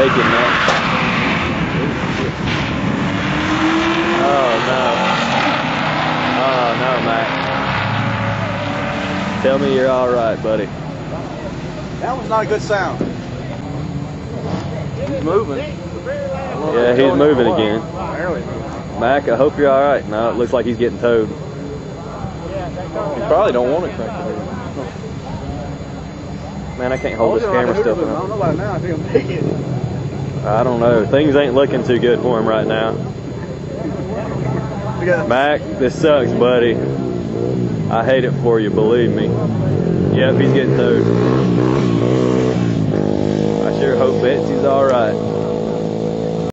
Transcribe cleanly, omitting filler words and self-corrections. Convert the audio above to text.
take him, man. Oh no. Oh no, Mac. Tell me you're all right, buddy. That was not a good sound. He's moving. Yeah, he's moving again. Mac, I hope you're all right. No, it looks like he's getting towed. You probably don't want to crack the wheel. Man, I can't hold this camera still. I don't know about now. I think I'm taking it. I don't know. Things ain't looking too good for him right now. Mac, this sucks, buddy. I hate it for you, believe me. Yep, he's getting towed.